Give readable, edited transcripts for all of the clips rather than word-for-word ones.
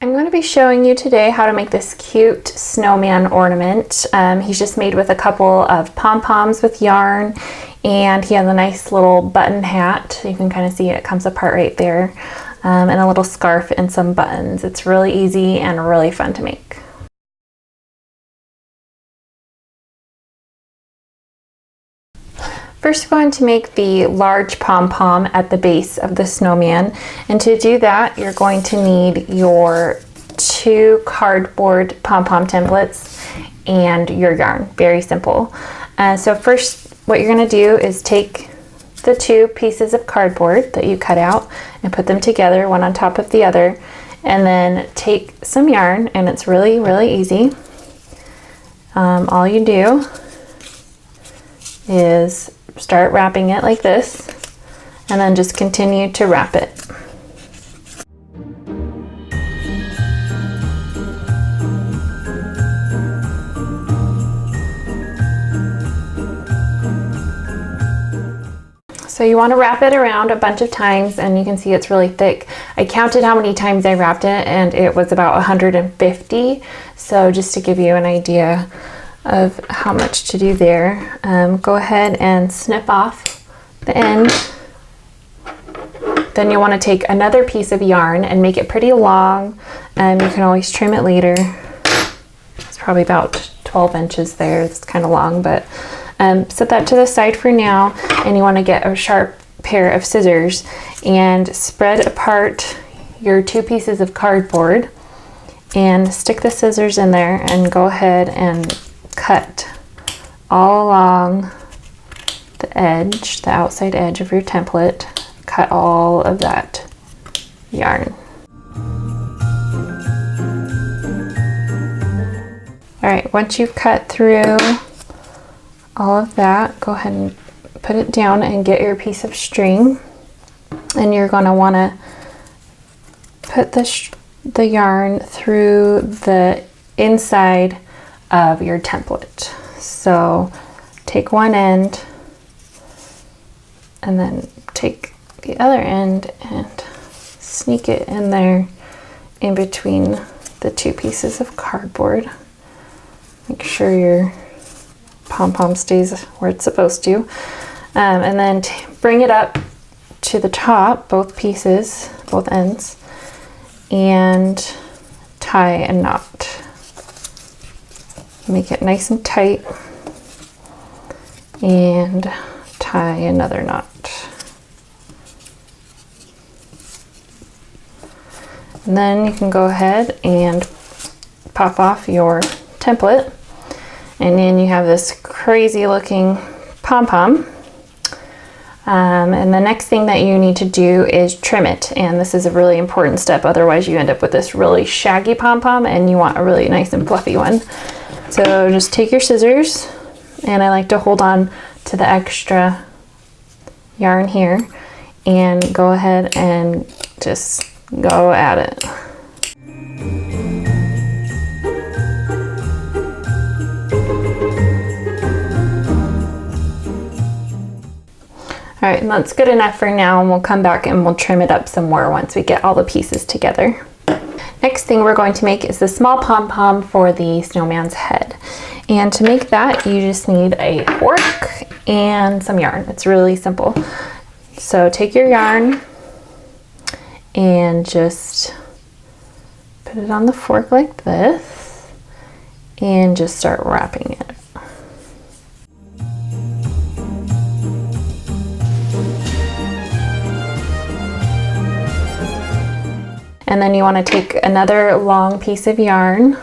I'm going to be showing you today how to make this cute snowman ornament. He's just made with a couple of pom-poms with yarn, and he has a nice little button hat. You can kind of see it comes apart right there, and a little scarf and some buttons. It's really easy and really fun to make. First, we're going to make the large pom-pom at the base of the snowman, and to do that you're going to need your 2 cardboard pom-pom templates and your yarn. Very simple. So first what you're going to do is take the 2 pieces of cardboard that you cut out and put them together, one on top of the other, and then take some yarn, and it's really easy. All you do is start wrapping it like this, and then just continue to wrap it. So you want to wrap it around a bunch of times, and you can see it's really thick. I counted how many times I wrapped it, and it was about 150. So just to give you an idea of how much to do there, go ahead and snip off the end. Then you want to take another piece of yarn and make it pretty long, and you can always trim it later. It's probably about 12 inches there. It's kind of long, but set that to the side for now, and you want to get a sharp pair of scissors and spread apart your 2 pieces of cardboard and stick the scissors in there and go ahead and cut all along the edge, the outside edge of your template. Cut all of that yarn. Alright, once you've cut through all of that, go ahead and put it down and get your piece of string, and you're going to want to put the yarn through the inside of your template. So take one end and then take the other end and sneak it in there in between the 2 pieces of cardboard. Make sure your pom-pom stays where it's supposed to, and then bring it up to the top, both pieces, both ends, and tie a knot. Make it nice and tight and tie another knot. And then you can go ahead and pop off your template, and then you have this crazy looking pom-pom. And the next thing that you need to do is trim it, and this is a really important step, otherwise you end up with this really shaggy pom-pom, and you want a really nice and fluffy one. So just take your scissors, and I like to hold on to the extra yarn here, and go ahead and just go at it. Alright, and that's good enough for now, and we'll come back and we'll trim it up some more once we get all the pieces together. Next thing we're going to make is the small pom-pom for the snowman's head. And to make that, you just need a fork and some yarn. It's really simple. So take your yarn and just put it on the fork like this, and just start wrapping it. And then you want to take another long piece of yarn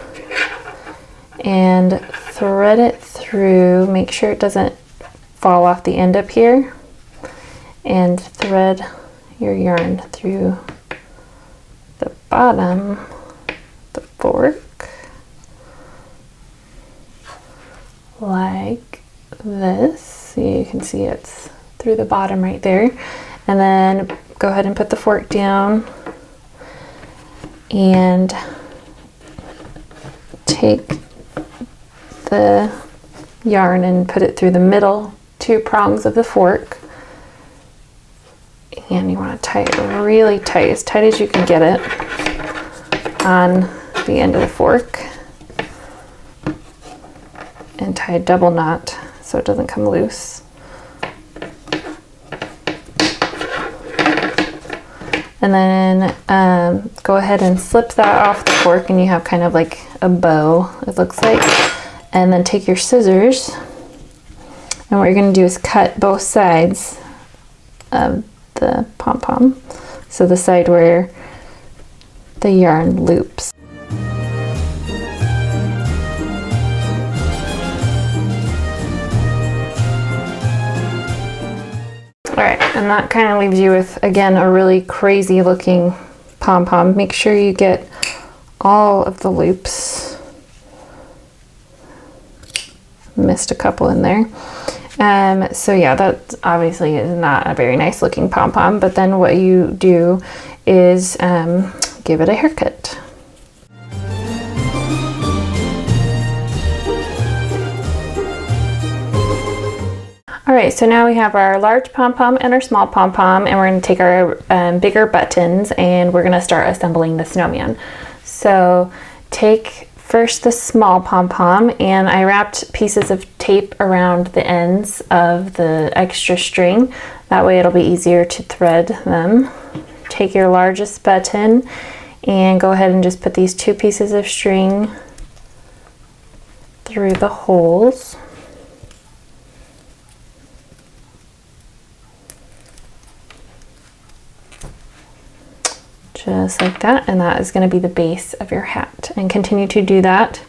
and thread it through. Make sure it doesn't fall off the end up here, and thread your yarn through the bottom of the fork like this. So you can see it's through the bottom right there, and then go ahead and put the fork down and take the yarn and put it through the middle 2 prongs of the fork, and you want to tie it really tight, as tight as you can get it. on the end of the fork and tie a double knot so it doesn't come loose. And then go ahead and slip that off the fork and you have kind of like a bow, it looks like. And then take your scissors and what you're going to do is cut both sides of the pom-pom. So the side where the yarn loops. Alright, and that kind of leaves you with, again, a really crazy looking pom-pom. Make sure you get all of the loops. Missed a couple in there. So yeah, that obviously is not a very nice looking pom-pom, but then what you do is give it a haircut. Alright, so now we have our large pom-pom and our small pom-pom, and we're going to take our bigger buttons and we're going to start assembling the snowman. So take first the small pom-pom, and I wrapped pieces of tape around the ends of the extra string. That way it'll be easier to thread them. Take your largest button and go ahead and just put these 2 pieces of string through the holes. Just like that, and that is going to be the base of your hat, and continue to do that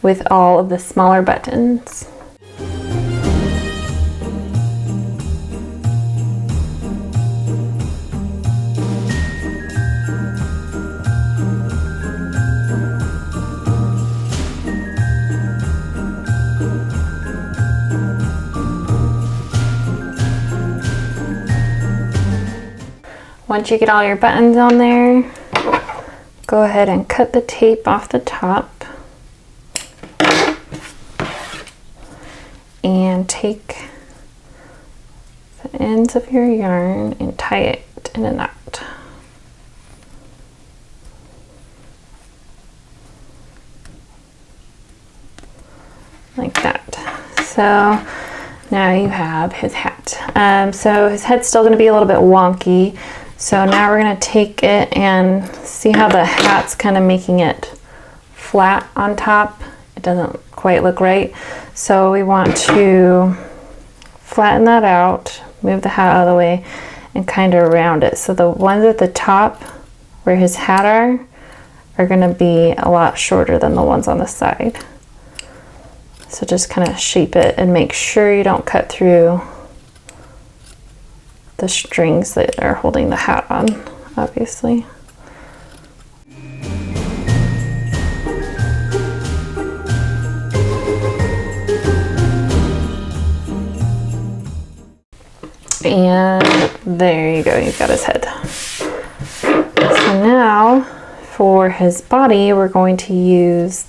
with all of the smaller buttons. Once you get all your buttons on there, go ahead and cut the tape off the top and take the ends of your yarn and tie it in a knot. Like that. So now you have his hat. So his head's still going to be a little bit wonky. So now we're going to take it and see how the hat's kind of making it flat on top. It doesn't quite look right. So we want to flatten that out, move the hat out of the way, and kind of round it. So the ones at the top where his hat are going to be a lot shorter than the ones on the side. So just kind of shape it and make sure you don't cut through the strings that are holding the hat on, obviously. And there you go, you've got his head. So now for his body, we're going to use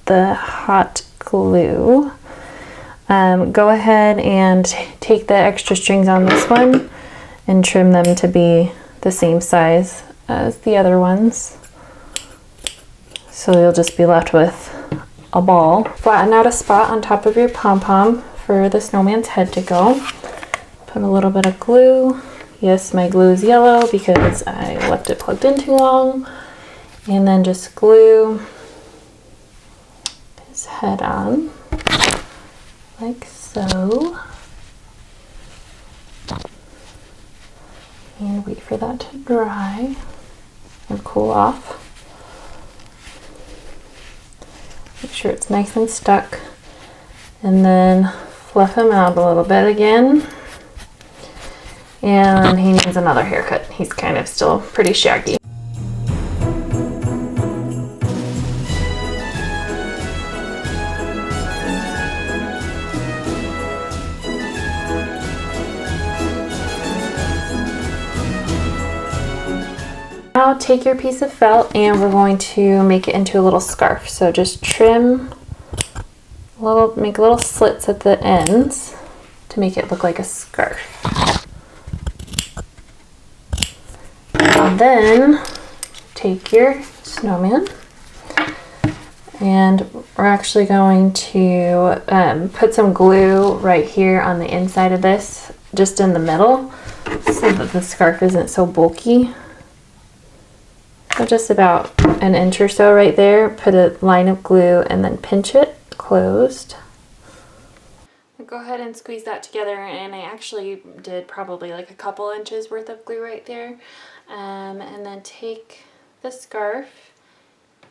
the hot glue. Go ahead and take the extra strings on this one and trim them to be the same size as the other ones. So you'll just be left with a ball. Flatten out a spot on top of your pom-pom for the snowman's head to go. Put a little bit of glue. Yes, my glue is yellow because I left it plugged in too long. And then just glue his head on. Like so, and wait for that to dry and cool off. Make sure it's nice and stuck, and then fluff him out a little bit again. And he needs another haircut. He's kind of still pretty shaggy. Now take your piece of felt and we're going to make it into a little scarf. So just trim make little slits at the ends to make it look like a scarf. And then take your snowman. And we're actually going to put some glue right here on the inside of this, just in the middle, so that the scarf isn't so bulky. So just about an inch or so right there, put a line of glue and then pinch it closed. Go ahead and squeeze that together, and I actually did probably like a couple inches worth of glue right there. And then take the scarf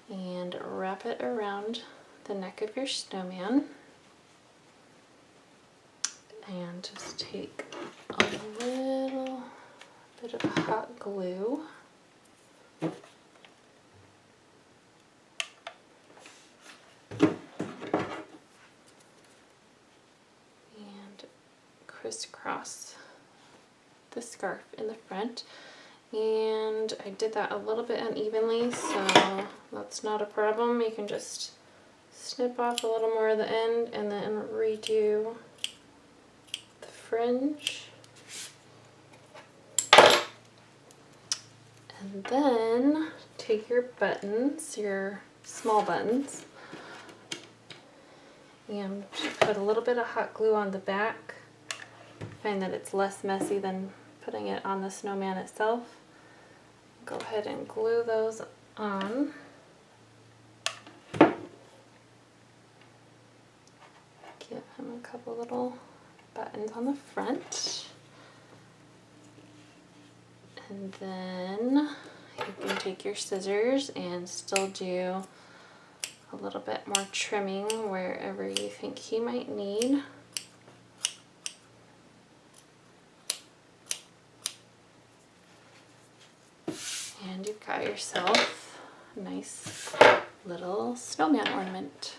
and wrap it around the neck of your snowman. And just take a little bit of hot glue. And crisscross the scarf in the front. And I did that a little bit unevenly, so that's not a problem. You can just snip off a little more of the end and then redo the fringe. And then take your buttons, your small buttons, and put a little bit of hot glue on the back. Find that it's less messy than putting it on the snowman itself. Go ahead and glue those on. Give him a couple little buttons on the front. And then you can take your scissors and still do a little bit more trimming wherever you think he might need. And you've got yourself a nice little snowman ornament.